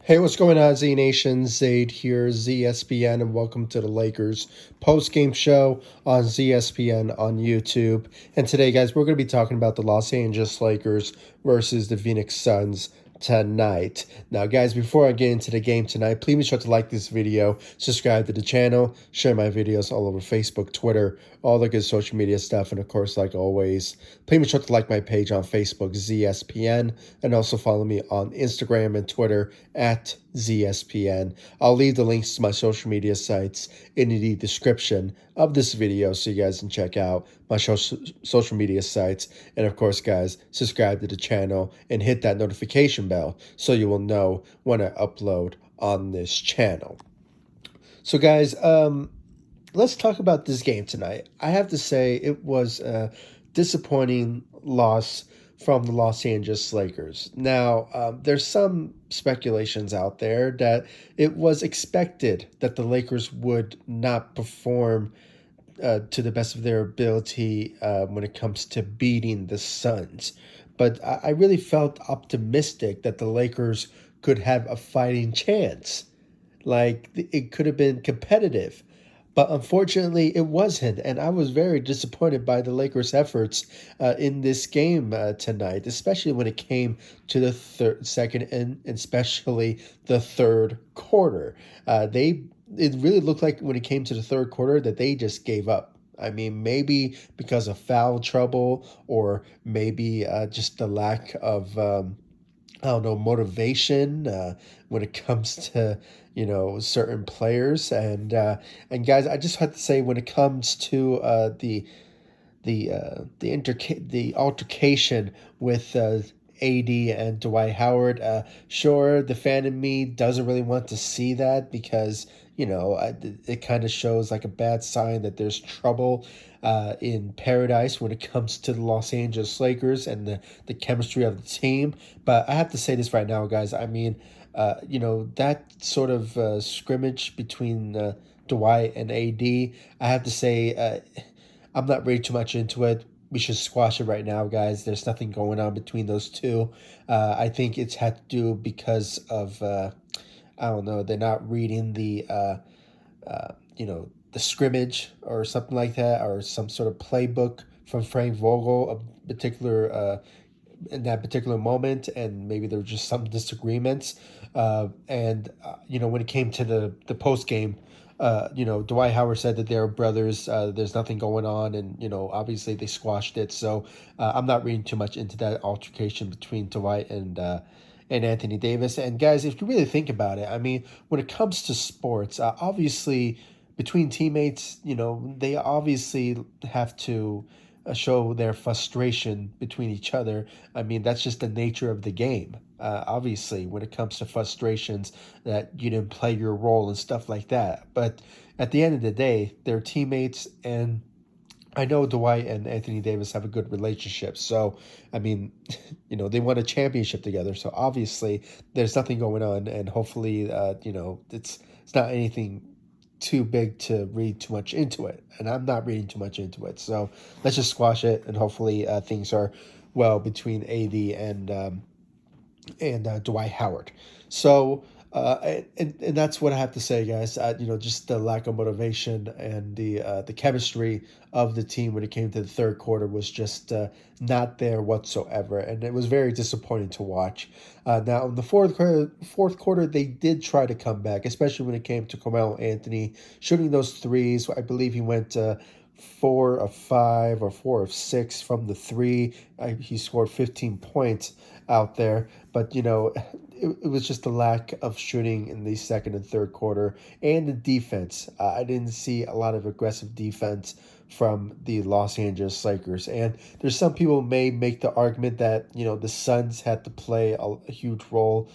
Hey, what's going on, Z Nation? Zaid here, ZSPN, and welcome to the Lakers post-game show on ZSPN on YouTube. And today, guys, we're going to be talking about the Los Angeles Lakers versus the Phoenix Suns tonight. Now, guys, before I get into the game tonight, please be sure to like this video, subscribe to the channel, share my videos all over Facebook, Twitter, all the good social media stuff, and of course, like always, please be sure to like my page on Facebook, ZSPN, and also follow me on Instagram and Twitter at ZSPN. I'll leave the links to my social media sites in the description of this video so you guys can check out my social media sites. And of course, guys, subscribe to the channel and hit that notification bell so you will know when I upload on this channel. So, guys, let's talk about this game tonight. I have to say it was a disappointing loss from the Los Angeles Lakers. Now, there's some speculations out there that it was expected that the Lakers would not perform to the best of their ability when it comes to beating the Suns. But I really felt optimistic that the Lakers could have a fighting chance. Like it could have been competitive. But unfortunately, it wasn't. And I was very disappointed by the Lakers' efforts in this game tonight, especially when it came to the second, and especially the third quarter. It really looked like when it came to the third quarter that they just gave up. I mean, maybe because of foul trouble or maybe just the lack of I don't know, motivation when it comes to certain players. And guys, I just have to say when it comes to the altercation with AD and Dwight Howard. Sure, the fan in me doesn't really want to see that because it kind of shows like a bad sign that there's trouble in paradise when it comes to the Los Angeles Lakers and the chemistry of the team. But I have to say this right now, guys. I mean, that sort of scrimmage between Dwight and AD, I have to say, I'm not really too much into it. We should squash it right now, guys. There's nothing going on between those two. I think it's had to do because of I don't know. They're not reading the scrimmage or something like that, or some sort of playbook from Frank Vogel, a particular in that particular moment, and maybe there were just some disagreements. And when it came to the post game, Dwight Howard said that they're brothers. There's nothing going on, and obviously they squashed it. So I'm not reading too much into that altercation between Dwight and Anthony Davis. And guys, if you really think about it, I mean, when it comes to sports, obviously between teammates, they obviously have to show their frustration between each other. I mean, that's just the nature of the game. Obviously, when it comes to frustrations that you didn't play your role and stuff like that. But at the end of the day, they're teammates, and I know Dwight and Anthony Davis have a good relationship. So, I mean, they won a championship together. So obviously, there's nothing going on, and hopefully, it's not anything too big to read too much into it. And I'm not reading too much into it. So let's just squash it, and hopefully, things are well between AD and Dwight Howard. So, and that's what I have to say, guys. Just the lack of motivation and the chemistry of the team when it came to the third quarter was just not there whatsoever, and it was very disappointing to watch. Now, in the fourth quarter, they did try to come back, especially when it came to Carmelo Anthony shooting those threes. I believe he went 4 of 5 or 4 of 6 from the three. He scored 15 points out there, but it was just the lack of shooting in the second and third quarter and the defense. I didn't see a lot of aggressive defense from the Los Angeles Lakers. And there's some people may make the argument that the Suns had to play a huge role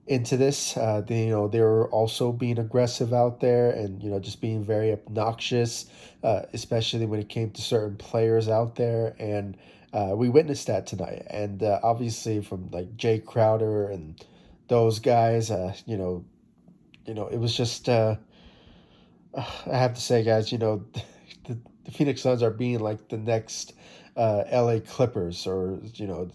into this. They were also being aggressive out there, and just being very obnoxious, especially when it came to certain players out there. And we witnessed that tonight. And obviously, from like Jay Crowder and those guys, it was just. I have to say, guys, the Phoenix Suns are being like the next LA Clippers, or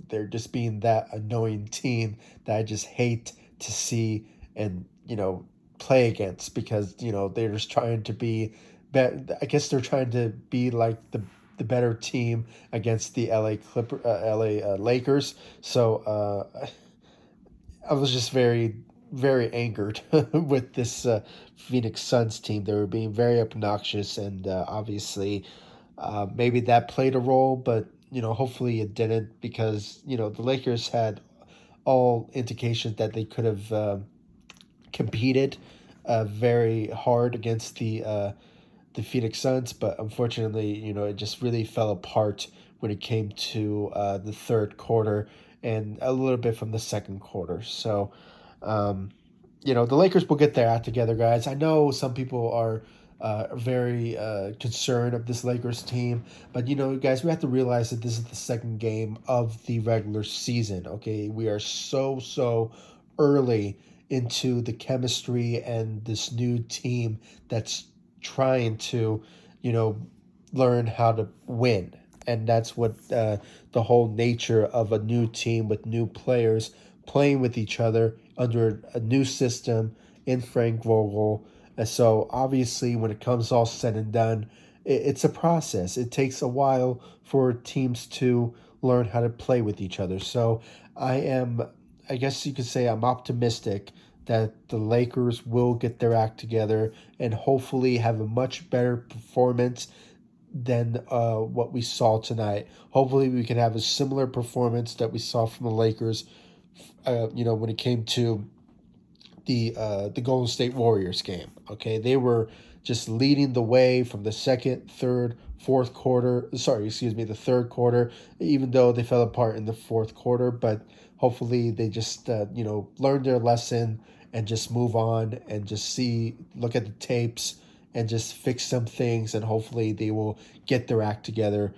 they're just being that annoying team that I just hate to see and play against, because they're just trying to I guess they're trying to be like the better team against the LA Lakers. So I was just very, very angered with this Phoenix Suns team. They were being very obnoxious, and obviously, maybe that played a role, but hopefully it didn't, because the Lakers had all indications that they could have competed very hard against the Phoenix Suns, but unfortunately, it just really fell apart when it came to the third quarter and a little bit from the second quarter. So, um, the Lakers will get their act together, guys. I know some people are very concerned of this Lakers team, but guys, we have to realize that this is the second game of the regular season. Okay, we are so early into the chemistry and this new team that's trying to, you know, learn how to win. And that's what the whole nature of a new team with new players playing with each other under a new system in Frank Vogel. And so obviously, when it comes all said and done, it's a process. It takes a while for teams to learn how to play with each other. So I am, I guess you could say, I'm optimistic that the Lakers will get their act together and hopefully have a much better performance than what we saw tonight. Hopefully, we can have a similar performance that we saw from the Lakers. When it came to the Golden State Warriors game. Okay, they were just leading the way from the second, third, fourth quarter. Sorry, excuse me, the third quarter. Even though they fell apart in the fourth quarter, but hopefully they just learned their lesson and just move on and just look at the tapes and just fix some things, and hopefully they will get their act together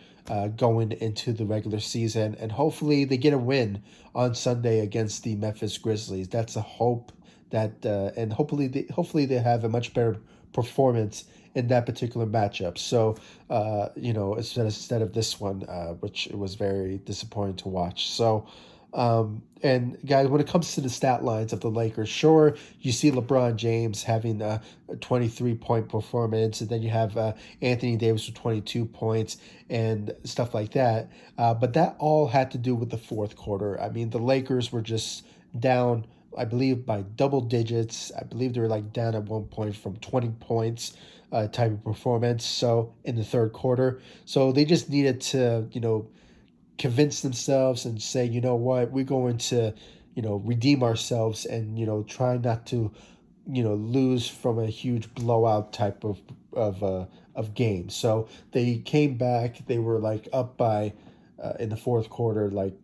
going into the regular season, and hopefully they get a win on Sunday against the Memphis Grizzlies. That's a hope that, and hopefully they have a much better performance in that particular matchup. So, instead of this one, which it was very disappointing to watch. So, and guys, when it comes to the stat lines of the Lakers, sure, you see LeBron James having a 23-point performance, and then you have Anthony Davis with 22 points and stuff like that. But that all had to do with the fourth quarter. I mean, the Lakers were just down, I believe, by double digits. I believe they were like down at one point from 20 points type of performance. So in the third quarter, so they just needed to, convince themselves and say, you know what, we're going to, redeem ourselves and, try not to, lose from a huge blowout type of game. So they came back. They were like up by in the fourth quarter, like,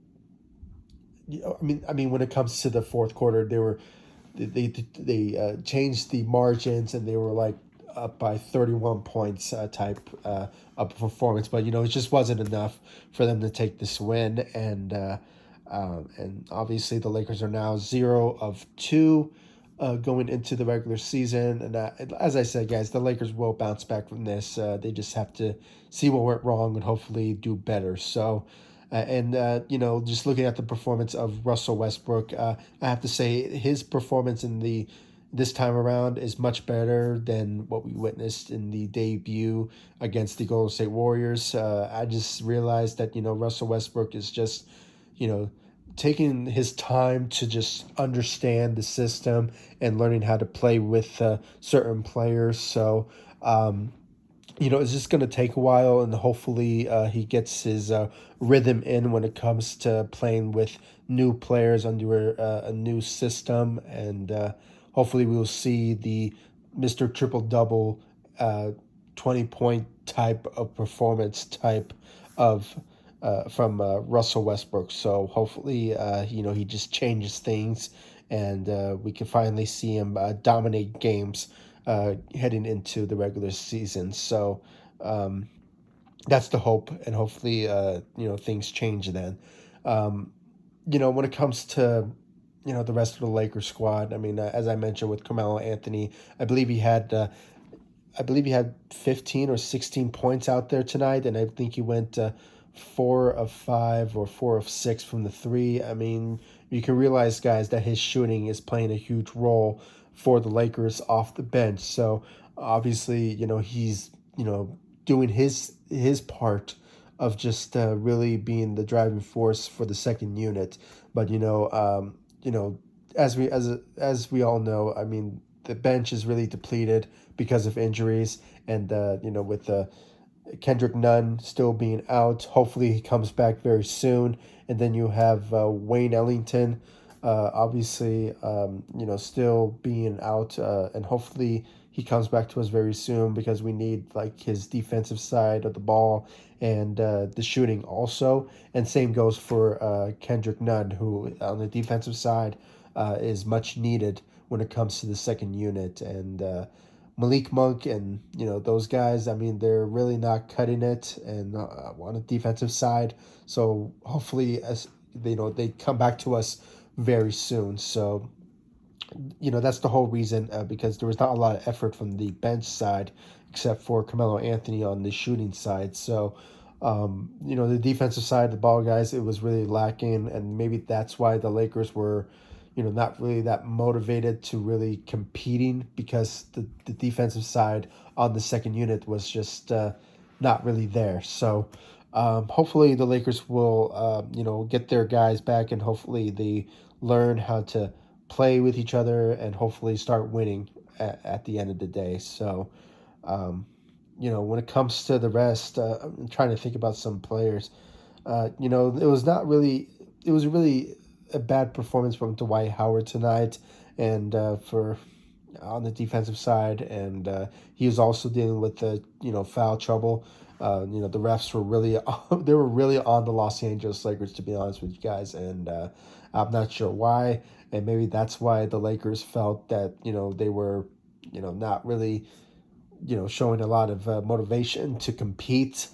I mean, when it comes to the fourth quarter, they changed the margins, and they were like up by 31 points type of performance. But it just wasn't enough for them to take this win, and obviously the Lakers are now 0 of 2 going into the regular season. And as I said, guys, the Lakers will bounce back from this. They just have to see what went wrong and hopefully do better. So, just looking at the performance of Russell Westbrook, I have to say his performance this time around is much better than what we witnessed in the debut against the Golden State Warriors. I just realized that Russell Westbrook is just you know taking his time to just understand the system and learning how to play with certain players. So. It's just going to take a while, and hopefully he gets his rhythm in when it comes to playing with new players under a new system. And hopefully we will see the Mr. Triple Double 20-point type of performance type of from Russell Westbrook. So hopefully, he just changes things, and we can finally see him dominate games heading into the regular season. So that's the hope, and hopefully, things change then. When it comes to the rest of the Lakers squad, I mean, as I mentioned with Carmelo Anthony, I believe he had. I believe he had 15 or 16 points out there tonight, and I think he went 4 of 5 or 4 of 6 from the three. I mean, you can realize, guys, that his shooting is playing a huge role for the Lakers off the bench. So obviously, he's doing his part of just really being the driving force for the second unit. But as we all know, I mean, the bench is really depleted because of injuries, and with the Kendrick Nunn still being out. Hopefully, he comes back very soon. And then you have Wayne Ellington, obviously, still being out. And hopefully, he comes back to us very soon because we need like his defensive side of the ball and the shooting also. And same goes for Kendrick Nunn, who on the defensive side is much needed when it comes to the second unit. And Malik Monk and those guys. I mean, they're really not cutting it, and on the defensive side. So hopefully, as they come back to us very soon. So that's the whole reason, because there was not a lot of effort from the bench side, except for Carmelo Anthony on the shooting side. So. The defensive side of the ball, guys, it was really lacking, and maybe that's why the Lakers were not really that motivated to really competing, because the defensive side on the second unit was just not really there. So hopefully the Lakers will, get their guys back, and hopefully they learn how to play with each other and hopefully start winning at the end of the day. So, when it comes to the rest, I'm trying to think about some players. It was not really, it was really a bad performance from Dwight Howard tonight, and for on the defensive side, and he was also dealing with the foul trouble. The refs were really they were really on the Los Angeles Lakers, to be honest with you guys, and I'm not sure why, and maybe that's why the Lakers felt that they were not really showing a lot of motivation to compete,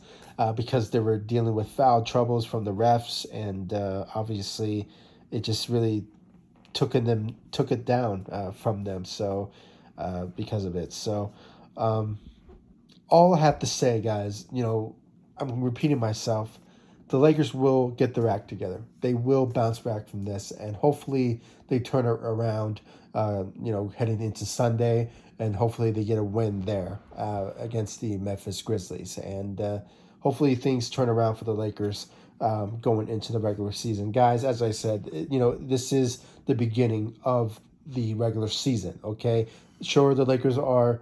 because they were dealing with foul troubles from the refs, and obviously it just really took it down from them. So because of it, so all I have to say, guys, I'm repeating myself. The Lakers will get their act together. They will bounce back from this, and hopefully they turn it around. Heading into Sunday, and hopefully they get a win there against the Memphis Grizzlies, and hopefully things turn around for the Lakers going into the regular season, guys. As I said, this is the beginning of the regular season. Okay, sure, the Lakers are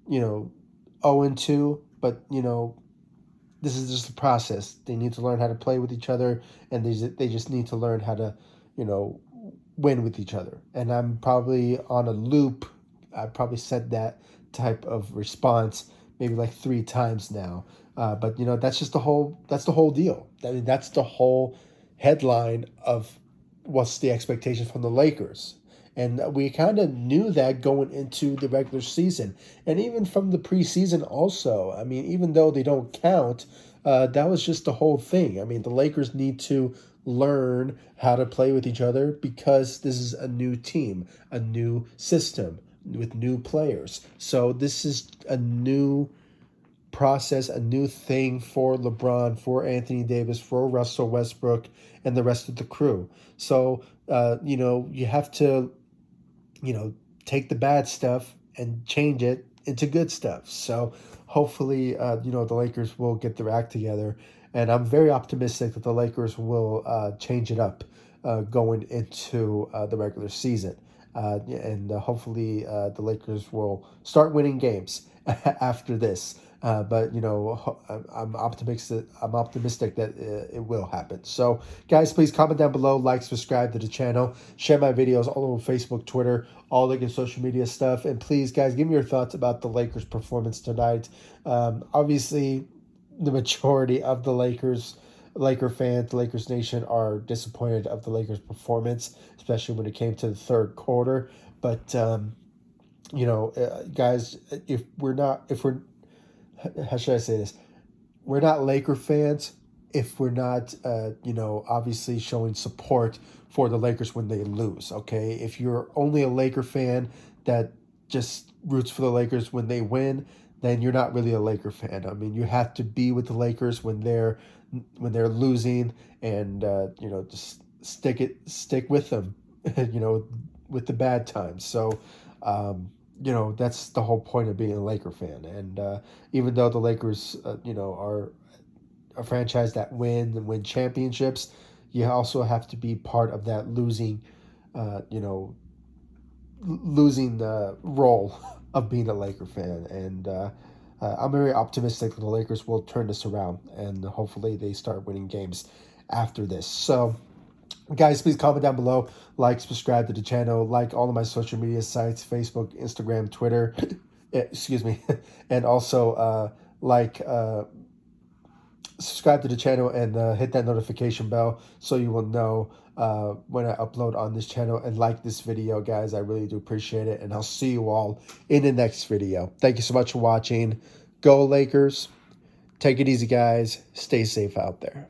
0-2, but this is just a process. They need to learn how to play with each other, and they just need to learn how to, win with each other. And I'm probably on a loop. I probably said that type of response maybe like 3 times now. But that's the whole deal. I mean, that's the whole headline of what's the expectation from the Lakers. And we kind of knew that going into the regular season. And even from the preseason also. I mean, even though they don't count, that was just the whole thing. I mean, the Lakers need to learn how to play with each other, because this is a new team, a new system with new players. So this is a new process, a new thing for LeBron, for Anthony Davis, for Russell Westbrook, and the rest of the crew. So, you have to take the bad stuff and change it into good stuff. So hopefully, the Lakers will get their act together. And I'm very optimistic that the Lakers will change it up going into the regular season. And hopefully the Lakers will start winning games after this. But I'm optimistic. I'm optimistic that it will happen. So, guys, please comment down below, like, subscribe to the channel, share my videos all over Facebook, Twitter, all the good social media stuff, and please, guys, give me your thoughts about the Lakers' performance tonight. Obviously, the majority of the Laker fans, Lakers Nation, are disappointed of the Lakers' performance, especially when it came to the third quarter. But guys, if we're how should I say this? We're not Laker fans if we're not, obviously showing support for the Lakers when they lose, okay? If you're only a Laker fan that just roots for the Lakers when they win, then you're not really a Laker fan. I mean, you have to be with the Lakers when they're losing, and just stick with them, you know, with the bad times. So, you know, that's the whole point of being a Laker fan. And even though the Lakers, you know, are a franchise that win championships, you also have to be part of that losing, you know, losing the role of being a Laker fan. And I'm very optimistic that the Lakers will turn this around, and hopefully they start winning games after this. So, guys, please comment down below, like, subscribe to the channel, like all of my social media sites, Facebook, Instagram, Twitter, excuse me, and also subscribe to the channel and hit that notification bell so you will know when I upload on this channel, and like this video, guys. I really do appreciate it, and I'll see you all in the next video. Thank you so much for watching. Go Lakers. Take it easy, guys. Stay safe out there.